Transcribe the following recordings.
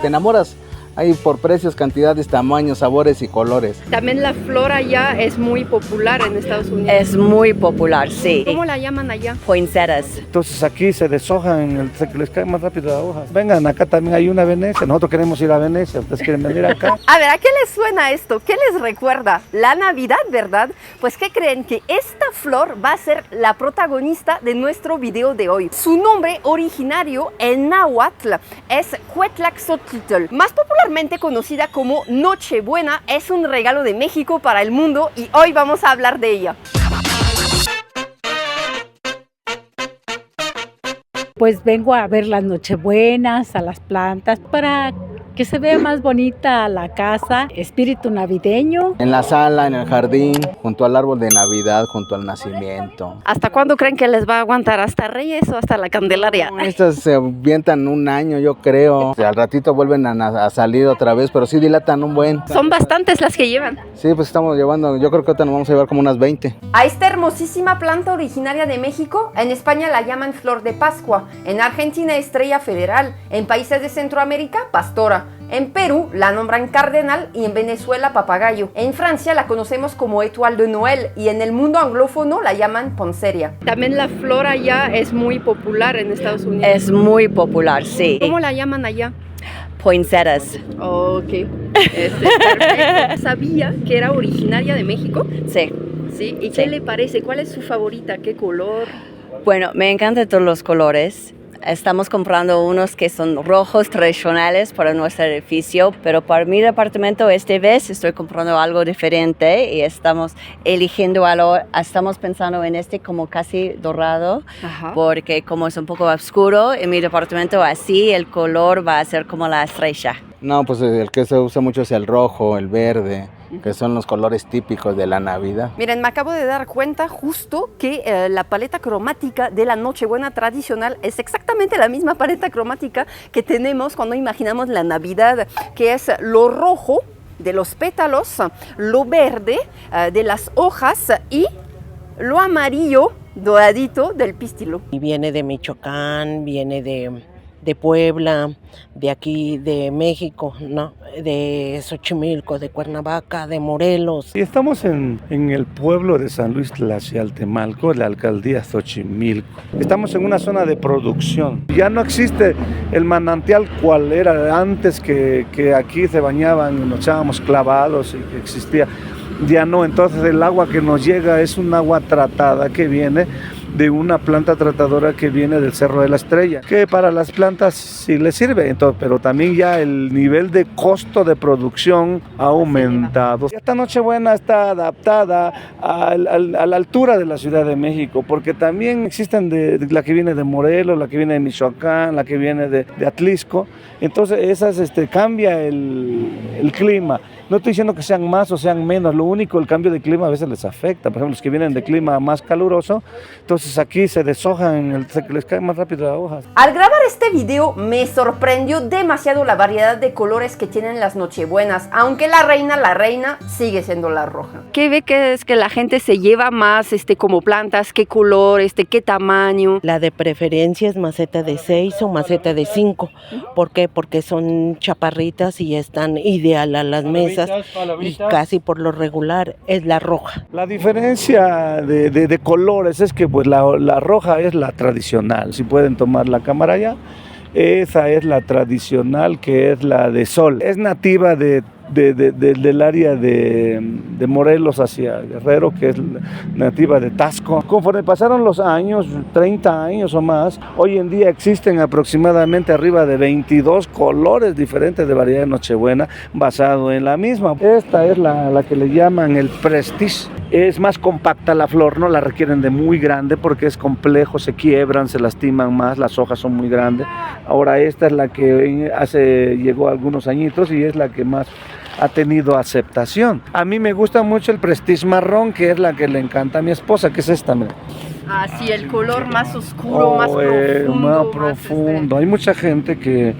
Te enamoras. Hay por precios, cantidades, tamaños, sabores y colores. También la flor allá es muy popular en Estados Unidos. Es muy popular, sí. ¿Cómo la llaman allá? Poinsettias. Entonces aquí se deshojan, se les cae más rápido la hoja. Vengan, acá también hay una Venecia. Nosotros queremos ir a Venecia, ustedes quieren venir acá. A ver, ¿a qué les suena esto? ¿Qué les recuerda? La Navidad, ¿verdad? Pues ¿qué creen? Que esta flor va a ser la protagonista de nuestro video de hoy. Su nombre originario en náhuatl es Cuetlaxotlitl, más popularmente conocida como Nochebuena. Es un regalo de México para el mundo y hoy vamos a hablar de ella. Pues vengo a ver las nochebuenas, a las plantas, para que se vea más bonita la casa, espíritu navideño. En la sala, en el jardín, junto al árbol de Navidad, junto al nacimiento. ¿Hasta cuándo creen que les va a aguantar? ¿Hasta Reyes o hasta la Candelaria? Estas se avientan un año, yo creo. Al ratito vuelven a salir otra vez, pero sí dilatan un buen. Son bastantes las que llevan. Sí, pues estamos llevando, yo creo que ahorita nos vamos a llevar como unas 20. A esta hermosísima planta originaria de México, en España la llaman flor de Pascua, en Argentina estrella federal, en países de Centroamérica pastora, en Perú la nombran cardenal y en Venezuela papagayo. En Francia la conocemos como étoile de Noël y en el mundo anglófono la llaman poinsettia. También la flor allá es muy popular en Estados Unidos. Es muy popular, sí. ¿Cómo la llaman allá? Poinsettias. Ok, perfecto. ¿Sabía que era originaria de México? Sí. Sí. ¿Y Sí. qué le parece? ¿Cuál es su favorita? ¿Qué color? Bueno, me encantan todos los colores. Estamos comprando unos que son rojos tradicionales para nuestro edificio, pero para mi departamento esta vez estoy comprando algo diferente y estamos eligiendo algo. Estamos pensando en este como casi dorado, Ajá. porque como es un poco oscuro en mi departamento, así el color va a ser como la estrella. No, pues el que se usa mucho es el rojo, el verde, que son los colores típicos de la Navidad. Miren, me acabo de dar cuenta justo que la paleta cromática de la Nochebuena tradicional es exactamente la misma paleta cromática que tenemos cuando imaginamos la Navidad, que es lo rojo de los pétalos, lo verde de las hojas y lo amarillo doradito del pistilo. Y viene de Michoacán, viene de Puebla, de aquí de México, ¿no? De Xochimilco, de Cuernavaca, de Morelos. Y estamos en el pueblo de San Luis Tlaxialtemalco, la alcaldía Xochimilco. Estamos en una zona de producción. Ya no existe el manantial cual era antes, que aquí se bañaban y nos echábamos clavados y que existía. Ya no, entonces el agua que nos llega es un agua tratada que viene de una planta tratadora que viene del Cerro de la Estrella, que para las plantas sí les sirve, entonces, pero también ya el nivel de costo de producción ha aumentado. Esta Nochebuena está adaptada a la altura de la Ciudad de México, porque también existen de la que viene de Morelos, la que viene de Michoacán, la que viene de Atlisco, entonces esas cambia el clima. No estoy diciendo que sean más o sean menos, lo único, el cambio de clima a veces les afecta. Por ejemplo, los que vienen de clima más caluroso, entonces aquí se deshojan, se les cae más rápido la hoja. Al grabar este video me sorprendió demasiado la variedad de colores que tienen las Nochebuenas, aunque la reina sigue siendo la roja. ¿Qué ve que es que la gente se lleva más como plantas? ¿Qué color? ¿Qué tamaño? La de preferencia es maceta de 6 o maceta de 5. ¿Por qué? Porque son chaparritas y están ideal a las mesas y casi por lo regular es la roja. La diferencia de colores es que pues la roja es la tradicional. Si pueden tomar la cámara ya, esa es la tradicional, que es la de sol. Es nativa del área de Morelos hacia Guerrero, que es nativa de Taxco. Conforme pasaron los años, 30 años o más, hoy en día existen aproximadamente arriba de 22 colores diferentes de variedad de Nochebuena basado en la misma. Esta es la que le llaman el Prestige. Es más compacta la flor, no la requieren de muy grande porque es complejo, se quiebran, se lastiman más, las hojas son muy grandes. Ahora esta es la que llegó algunos añitos y es la que más ha tenido aceptación. A mí me gusta mucho el Prestige marrón, que es la que le encanta a mi esposa, que es esta. Mira. Ah, sí, el color más oscuro, más profundo. Más profundo. Hay mucha gente que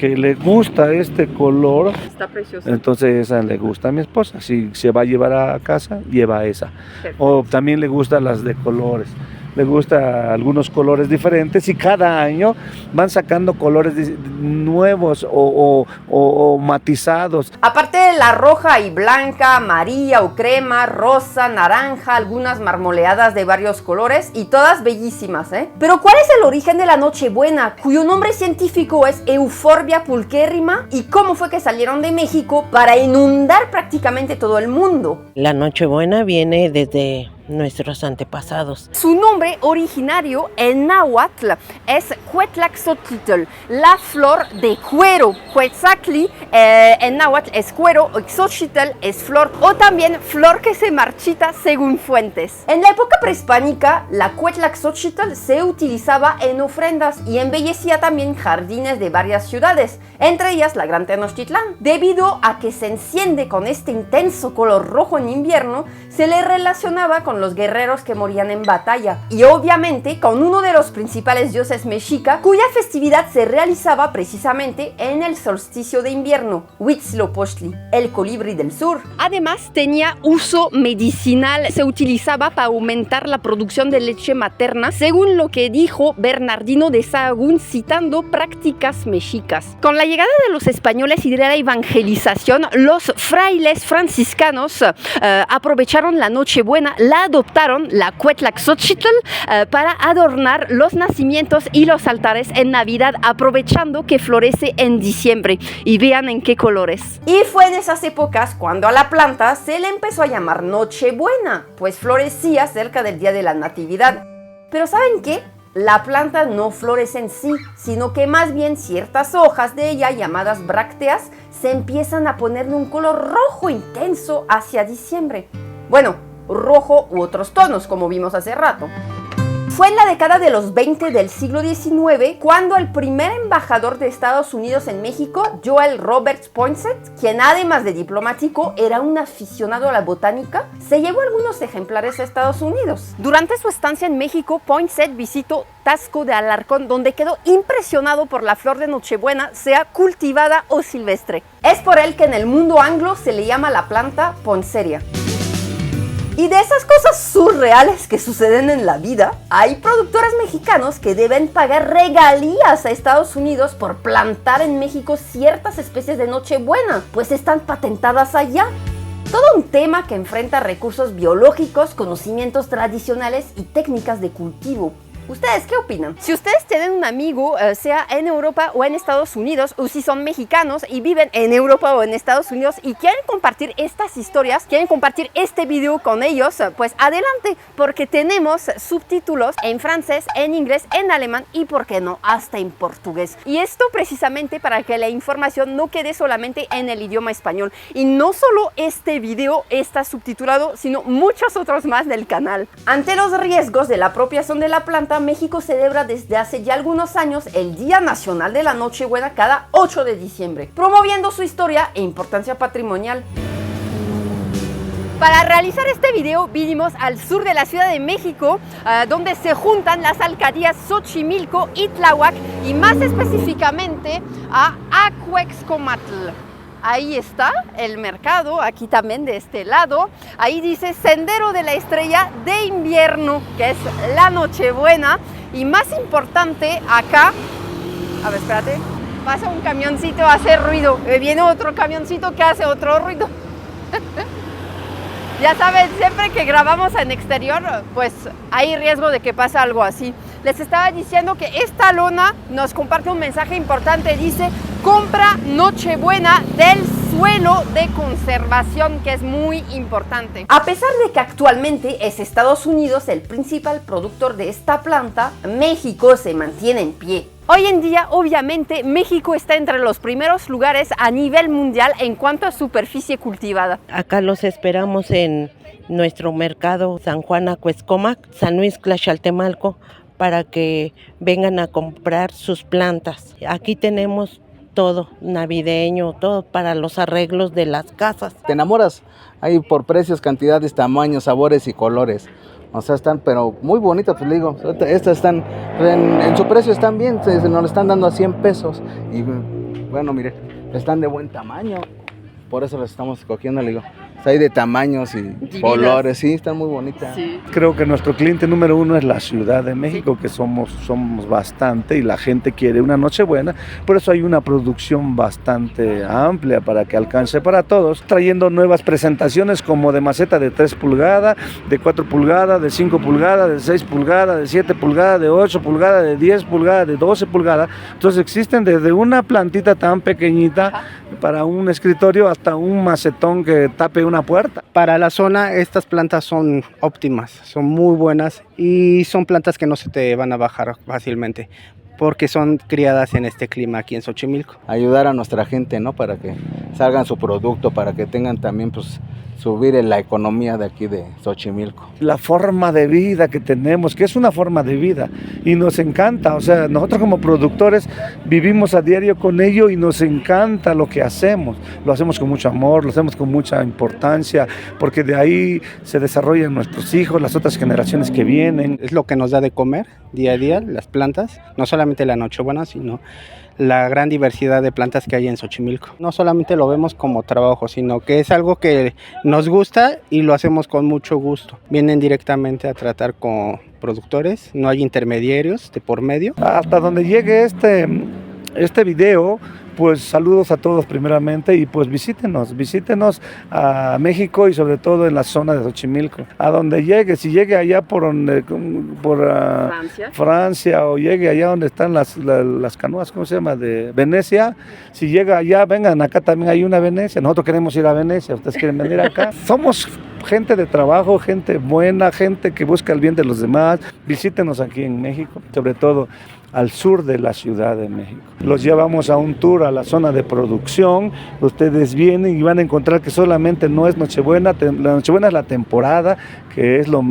le gusta este color. Está precioso. Entonces esa le gusta a mi esposa. Si se va a llevar a casa, lleva esa. Perfecto. O también le gustan las de colores. le gusta algunos colores diferentes y cada año van sacando colores nuevos o matizados. Aparte de la roja y blanca, amarilla o crema, rosa, naranja, algunas marmoleadas de varios colores y todas bellísimas, ¿eh? Pero ¿cuál es el origen de la Nochebuena, cuyo nombre científico es Euphorbia pulcherrima, y cómo fue que salieron de México para inundar prácticamente todo el mundo? La Nochebuena viene desde nuestros antepasados. Su nombre originario en náhuatl es Cuetlaxotlitl, la flor de cuero. Cuetzacli en náhuatl es cuero, Xochitl es flor o también flor que se marchita según fuentes. En la época prehispánica, la Cuetlaxotlitl se utilizaba en ofrendas y embellecía también jardines de varias ciudades, entre ellas la Gran Tenochtitlán. Debido a que se enciende con este intenso color rojo en invierno, se le relacionaba con los guerreros que morían en batalla y obviamente con uno de los principales dioses mexica, cuya festividad se realizaba precisamente en el solsticio de invierno, Huitzilopochtli, el colibrí del sur. Además tenía uso medicinal, se utilizaba para aumentar la producción de leche materna, según lo que dijo Bernardino de Sahagún citando prácticas mexicas. Con la llegada de los españoles y de la evangelización, los frailes franciscanos aprovecharon la Nochebuena, la adoptaron, la Cuetlaxotlitl, para adornar los nacimientos y los altares en Navidad, aprovechando que florece en diciembre. Y vean en qué colores. Y fue en esas épocas cuando a la planta se le empezó a llamar Nochebuena, pues florecía cerca del día de la Natividad. Pero ¿saben qué? La planta no florece en sí, sino que más bien ciertas hojas de ella, llamadas brácteas, se empiezan a poner de un color rojo intenso hacia diciembre. Bueno, rojo u otros tonos, como vimos hace rato. Fue en la década de los 20 del siglo XIX cuando el primer embajador de Estados Unidos en México, Joel Roberts Poinsett, quien además de diplomático era un aficionado a la botánica, se llevó algunos ejemplares a Estados Unidos. Durante su estancia en México, Poinsett visitó Taxco de Alarcón, donde quedó impresionado por la flor de Nochebuena, sea cultivada o silvestre. Es por él que en el mundo anglo se le llama la planta Poinsettia. Y de esas cosas surreales que suceden en la vida, hay productores mexicanos que deben pagar regalías a Estados Unidos por plantar en México ciertas especies de Nochebuena, pues están patentadas allá. Todo un tema que enfrenta recursos biológicos, conocimientos tradicionales y técnicas de cultivo. ¿Ustedes qué opinan? Si ustedes tienen un amigo, sea en Europa o en Estados Unidos, o si son mexicanos y viven en Europa o en Estados Unidos y quieren compartir estas historias, quieren compartir este video con ellos, pues adelante, porque tenemos subtítulos en francés, en inglés, en alemán y, ¿por qué no?, hasta en portugués. Y esto precisamente para que la información no quede solamente en el idioma español. Y no solo este video está subtitulado, sino muchos otros más del canal. Ante los riesgos de la apropiación de la planta, México celebra desde hace ya algunos años el Día Nacional de la Nochebuena cada 8 de diciembre, promoviendo su historia e importancia patrimonial. Para realizar este video vinimos al sur de la Ciudad de México, donde se juntan las alcaldías Xochimilco y Tláhuac, y más específicamente a Acuexcomatl. Ahí está el mercado, aquí también de este lado. Ahí dice Sendero de la Estrella de Invierno, que es la Nochebuena. Y más importante, acá, a ver, espérate, pasa un camioncito, hace ruido. Viene otro camioncito que hace otro ruido. Ya saben, siempre que grabamos en exterior, pues hay riesgo de que pase algo así. Les estaba diciendo que esta lona nos comparte un mensaje importante. Dice, compra Nochebuena del suelo de conservación, que es muy importante. A pesar de que actualmente es Estados Unidos el principal productor de esta planta, México se mantiene en pie. Hoy en día, obviamente, México está entre los primeros lugares a nivel mundial en cuanto a superficie cultivada. Acá los esperamos en nuestro mercado San Juan Acuexcomac, San Luis Tlaxcaltemalco, para que vengan a comprar sus plantas. Aquí tenemos todo navideño, todo para los arreglos de las casas. Te enamoras ahí por precios, cantidades, tamaños, sabores y colores. O sea, están pero muy bonitas, pues le digo, estas están, en su precio están bien, nos lo están dando a 100 pesos. Y bueno, mire, están de buen tamaño, por eso las estamos escogiendo, le digo. Hay de tamaños y Divinas. colores, sí, están muy bonitas. Sí. Creo que nuestro cliente número uno es la Ciudad de México, que somos bastante y la gente quiere una Nochebuena. Por eso hay una producción bastante amplia para que alcance para todos, trayendo nuevas presentaciones como de maceta de 3 pulgadas, de 4 pulgadas, de 5 pulgadas, de 6 pulgadas, de 7 pulgadas, de 8 pulgadas, de 10 pulgadas, de 12 pulgadas. Entonces existen desde una plantita tan pequeñita para un escritorio hasta un macetón que tape una puerta. Para la zona estas plantas son óptimas, son muy buenas y son plantas que no se te van a bajar fácilmente porque son criadas en este clima aquí en Xochimilco. Ayudar a nuestra gente, ¿no? Para que salgan su producto, para que tengan también, pues, subir en la economía de aquí de Xochimilco. La forma de vida que tenemos, que es una forma de vida y nos encanta, o sea, nosotros como productores vivimos a diario con ello y nos encanta lo que hacemos, lo hacemos con mucho amor, lo hacemos con mucha importancia, porque de ahí se desarrollan nuestros hijos, las otras generaciones que vienen. Es lo que nos da de comer día a día, las plantas, no solamente la Nochebuena, sino la gran diversidad de plantas que hay en Xochimilco. No solamente lo vemos como trabajo, sino que es algo que nos gusta y lo hacemos con mucho gusto. Vienen directamente a tratar con productores, no hay intermediarios de por medio. Hasta donde llegue este video, pues saludos a todos primeramente y pues visítenos a México y sobre todo en la zona de Xochimilco. A donde llegue, si llegue allá por Francia o llegue allá donde están las canoas, ¿cómo se llama? De Venecia. Si llega allá, vengan, acá también hay una Venecia. Nosotros queremos ir a Venecia, ustedes quieren venir acá. Somos gente de trabajo, gente buena, gente que busca el bien de los demás. Visítenos aquí en México, sobre todo al sur de la Ciudad de México. Los llevamos a un tour a la zona de producción, ustedes vienen y van a encontrar que solamente no es Nochebuena, la Nochebuena es la temporada, que es lo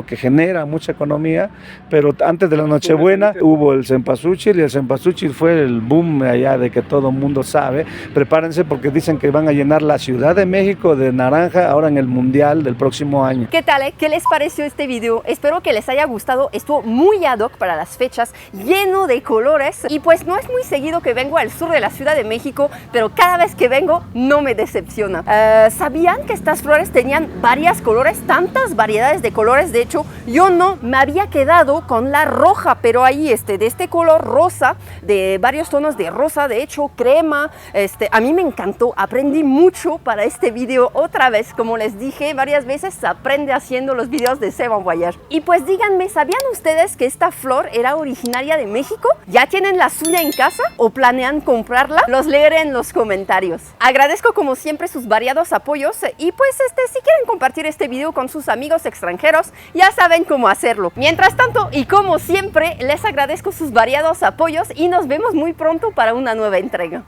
que genera mucha economía, pero antes de la Nochebuena hubo el cempasúchil y el cempasúchil fue el boom allá de que todo el mundo sabe. Prepárense porque dicen que van a llenar la Ciudad de México de naranja ahora en el Mundial del próximo año. ¿Qué tal? ¿Qué les pareció este video? Espero que les haya gustado, estuvo muy ad hoc para las fechas, lleno de colores y pues no es muy seguido que vengo al sur de la Ciudad de México, pero cada vez que vengo no me decepciona. ¿Sabían que estas flores tenían varios colores? Tantas variedades de colores, de hecho yo no me había quedado con la roja, pero ahí de este color rosa, de varios tonos de rosa, de hecho crema, a mí me encantó, aprendí mucho para este video otra vez, como les dije varias veces, se aprende haciendo los videos de C'est Bon Voyage. Y pues díganme, ¿sabían ustedes que esta flor era originaria de México? ¿Ya tienen la suya en casa o planean comprarla? Los leeré en los comentarios. Agradezco como siempre sus variados apoyos y pues si quieren compartir este video con sus amigos extranjeros, ya saben cómo hacerlo. Mientras tanto, y como siempre, les agradezco sus variados apoyos y nos vemos muy pronto para una nueva entrega.